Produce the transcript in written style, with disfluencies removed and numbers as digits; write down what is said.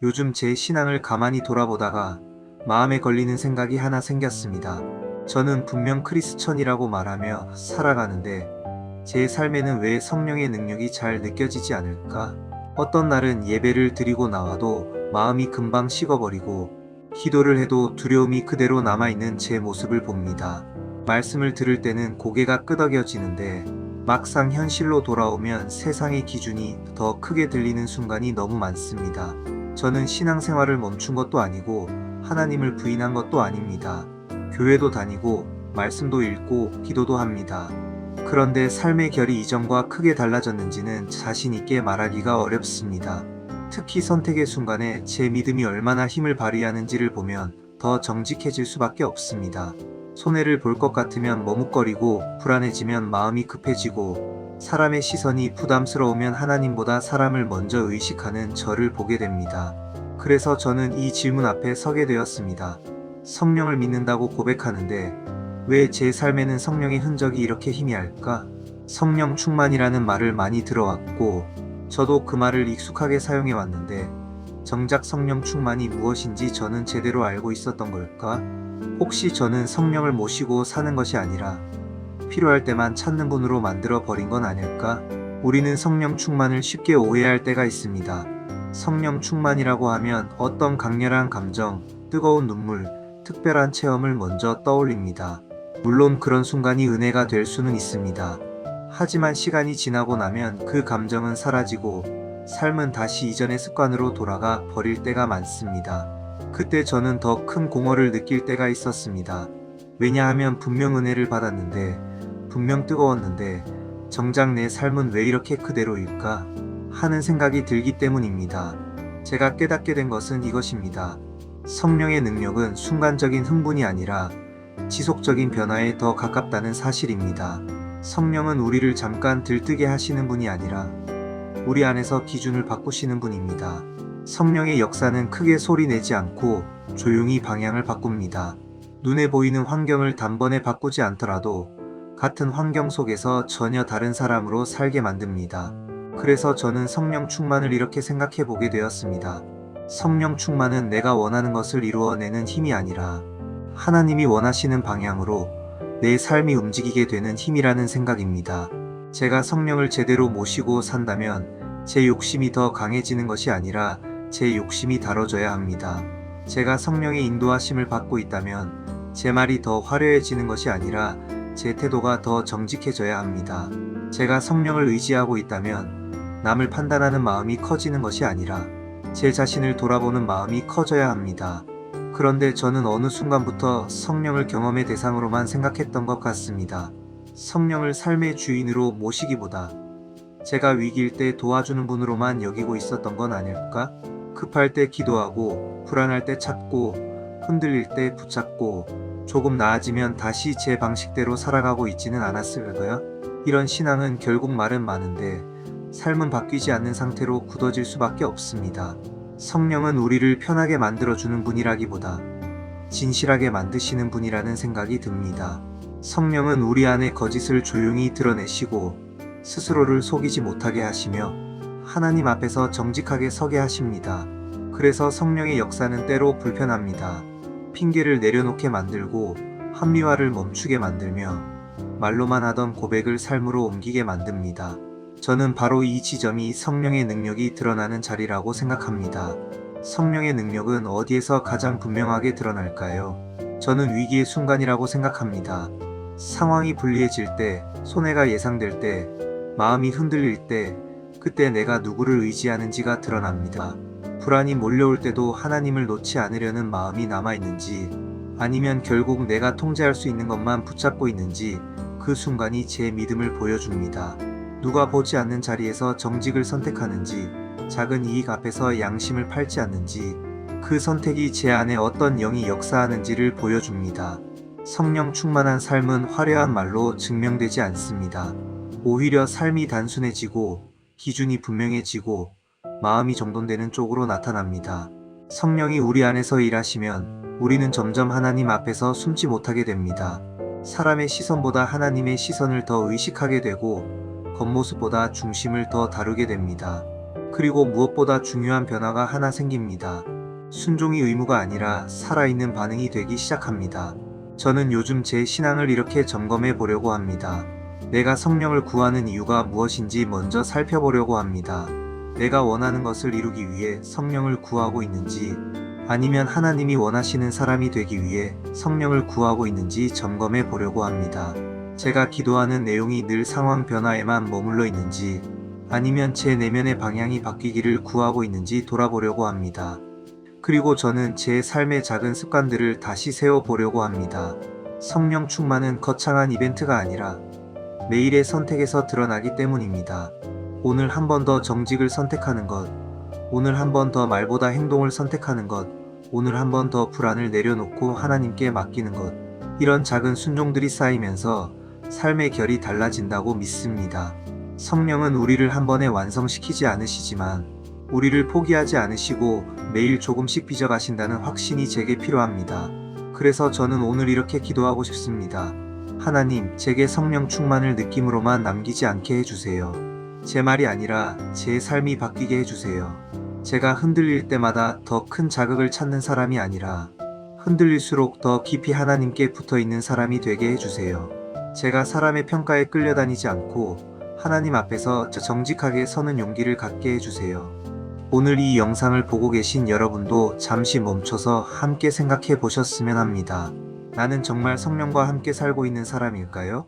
요즘 제 신앙을 가만히 돌아보다가 마음에 걸리는 생각이 하나 생겼습니다. 저는 분명 크리스천이라고 말하며 살아가는데 제 삶에는 왜 성령의 능력이 잘 느껴지지 않을까? 어떤 날은 예배를 드리고 나와도 마음이 금방 식어버리고 기도를 해도 두려움이 그대로 남아있는 제 모습을 봅니다. 말씀을 들을 때는 고개가 끄덕여지는데 막상 현실로 돌아오면 세상의 기준이 더 크게 들리는 순간이 너무 많습니다. 저는 신앙생활을 멈춘 것도 아니고 하나님을 부인한 것도 아닙니다. 교회도 다니고 말씀도 읽고 기도도 합니다. 그런데 삶의 결이 이전과 크게 달라졌는지는 자신 있게 말하기가 어렵습니다. 특히 선택의 순간에 제 믿음이 얼마나 힘을 발휘하는지를 보면 더 정직해질 수밖에 없습니다. 손해를 볼 것 같으면 머뭇거리고 불안해지면 마음이 급해지고 사람의 시선이 부담스러우면 하나님보다 사람을 먼저 의식하는 저를 보게 됩니다. 그래서 저는 이 질문 앞에 서게 되었습니다. 성령을 믿는다고 고백하는데 왜 제 삶에는 성령의 흔적이 이렇게 희미할까? 성령 충만이라는 말을 많이 들어왔고 저도 그 말을 익숙하게 사용해 왔는데 정작 성령 충만이 무엇인지 저는 제대로 알고 있었던 걸까? 혹시 저는 성령을 모시고 사는 것이 아니라 필요할 때만 찾는 분으로 만들어 버린 건 아닐까? 우리는 성령 충만을 쉽게 오해할 때가 있습니다. 성령 충만이라고 하면 어떤 강렬한 감정, 뜨거운 눈물, 특별한 체험을 먼저 떠올립니다. 물론 그런 순간이 은혜가 될 수는 있습니다. 하지만 시간이 지나고 나면 그 감정은 사라지고 삶은 다시 이전의 습관으로 돌아가 버릴 때가 많습니다. 그때 저는 더 큰 공허를 느낄 때가 있었습니다. 왜냐하면 분명 은혜를 받았는데, 분명 뜨거웠는데, 정작 내 삶은 왜 이렇게 그대로일까? 하는 생각이 들기 때문입니다. 제가 깨닫게 된 것은 이것입니다. 성령의 능력은 순간적인 흥분이 아니라 지속적인 변화에 더 가깝다는 사실입니다. 성령은 우리를 잠깐 들뜨게 하시는 분이 아니라 우리 안에서 기준을 바꾸시는 분입니다. 성령의 역사는 크게 소리 내지 않고 조용히 방향을 바꿉니다. 눈에 보이는 환경을 단번에 바꾸지 않더라도 같은 환경 속에서 전혀 다른 사람으로 살게 만듭니다. 그래서 저는 성령 충만을 이렇게 생각해 보게 되었습니다. 성령 충만은 내가 원하는 것을 이루어내는 힘이 아니라 하나님이 원하시는 방향으로 내 삶이 움직이게 되는 힘이라는 생각입니다. 제가 성령을 제대로 모시고 산다면 제 욕심이 더 강해지는 것이 아니라 제 욕심이 다뤄져야 합니다. 제가 성령의 인도하심을 받고 있다면 제 말이 더 화려해지는 것이 아니라 제 태도가 더 정직해져야 합니다. 제가 성령을 의지하고 있다면 남을 판단하는 마음이 커지는 것이 아니라 제 자신을 돌아보는 마음이 커져야 합니다. 그런데 저는 어느 순간부터 성령을 경험의 대상으로만 생각했던 것 같습니다. 성령을 삶의 주인으로 모시기보다 제가 위기일 때 도와주는 분으로만 여기고 있었던 건 아닐까? 급할 때 기도하고, 불안할 때 찾고, 흔들릴 때 붙잡고, 조금 나아지면 다시 제 방식대로 살아가고 있지는 않았을까요? 이런 신앙은 결국 말은 많은데 삶은 바뀌지 않는 상태로 굳어질 수밖에 없습니다. 성령은 우리를 편하게 만들어주는 분이라기보다 진실하게 만드시는 분이라는 생각이 듭니다. 성령은 우리 안의 거짓을 조용히 드러내시고 스스로를 속이지 못하게 하시며 하나님 앞에서 정직하게 서게 하십니다. 그래서 성령의 역사는 때로 불편합니다. 핑계를 내려놓게 만들고 합리화를 멈추게 만들며 말로만 하던 고백을 삶으로 옮기게 만듭니다. 저는 바로 이 지점이 성령의 능력이 드러나는 자리라고 생각합니다. 성령의 능력은 어디에서 가장 분명하게 드러날까요? 저는 위기의 순간이라고 생각합니다. 상황이 불리해질 때, 손해가 예상될 때, 마음이 흔들릴 때, 그때 내가 누구를 의지하는지가 드러납니다. 불안이 몰려올 때도 하나님을 놓지 않으려는 마음이 남아있는지, 아니면 결국 내가 통제할 수 있는 것만 붙잡고 있는지 그 순간이 제 믿음을 보여줍니다. 누가 보지 않는 자리에서 정직을 선택하는지, 작은 이익 앞에서 양심을 팔지 않는지, 그 선택이 제 안에 어떤 영이 역사하는지를 보여줍니다. 성령 충만한 삶은 화려한 말로 증명되지 않습니다. 오히려 삶이 단순해지고, 기준이 분명해지고, 마음이 정돈되는 쪽으로 나타납니다. 성령이 우리 안에서 일하시면 우리는 점점 하나님 앞에서 숨지 못하게 됩니다. 사람의 시선보다 하나님의 시선을 더 의식하게 되고 겉모습보다 중심을 더 다루게 됩니다. 그리고 무엇보다 중요한 변화가 하나 생깁니다. 순종이 의무가 아니라 살아있는 반응이 되기 시작합니다. 저는 요즘 제 신앙을 이렇게 점검해 보려고 합니다. 내가 성령을 구하는 이유가 무엇인지 먼저 살펴보려고 합니다. 내가 원하는 것을 이루기 위해 성령을 구하고 있는지, 아니면 하나님이 원하시는 사람이 되기 위해 성령을 구하고 있는지 점검해 보려고 합니다. 제가 기도하는 내용이 늘 상황 변화에만 머물러 있는지, 아니면 제 내면의 방향이 바뀌기를 구하고 있는지 돌아보려고 합니다. 그리고 저는 제 삶의 작은 습관들을 다시 세워보려고 합니다. 성령 충만은 거창한 이벤트가 아니라 매일의 선택에서 드러나기 때문입니다. 오늘 한 번 더 정직을 선택하는 것, 오늘 한 번 더 말보다 행동을 선택하는 것, 오늘 한 번 더 불안을 내려놓고 하나님께 맡기는 것, 이런 작은 순종들이 쌓이면서 삶의 결이 달라진다고 믿습니다. 성령은 우리를 한 번에 완성시키지 않으시지만 우리를 포기하지 않으시고 매일 조금씩 빚어가신다는 확신이 제게 필요합니다. 그래서 저는 오늘 이렇게 기도하고 싶습니다. 하나님, 제게 성령 충만을 느낌으로만 남기지 않게 해주세요. 제 말이 아니라 제 삶이 바뀌게 해주세요. 제가 흔들릴 때마다 더 큰 자극을 찾는 사람이 아니라 흔들릴수록 더 깊이 하나님께 붙어있는 사람이 되게 해주세요. 제가 사람의 평가에 끌려다니지 않고 하나님 앞에서 정직하게 서는 용기를 갖게 해주세요. 오늘 이 영상을 보고 계신 여러분도 잠시 멈춰서 함께 생각해 보셨으면 합니다. 나는 정말 성령과 함께 살고 있는 사람일까요?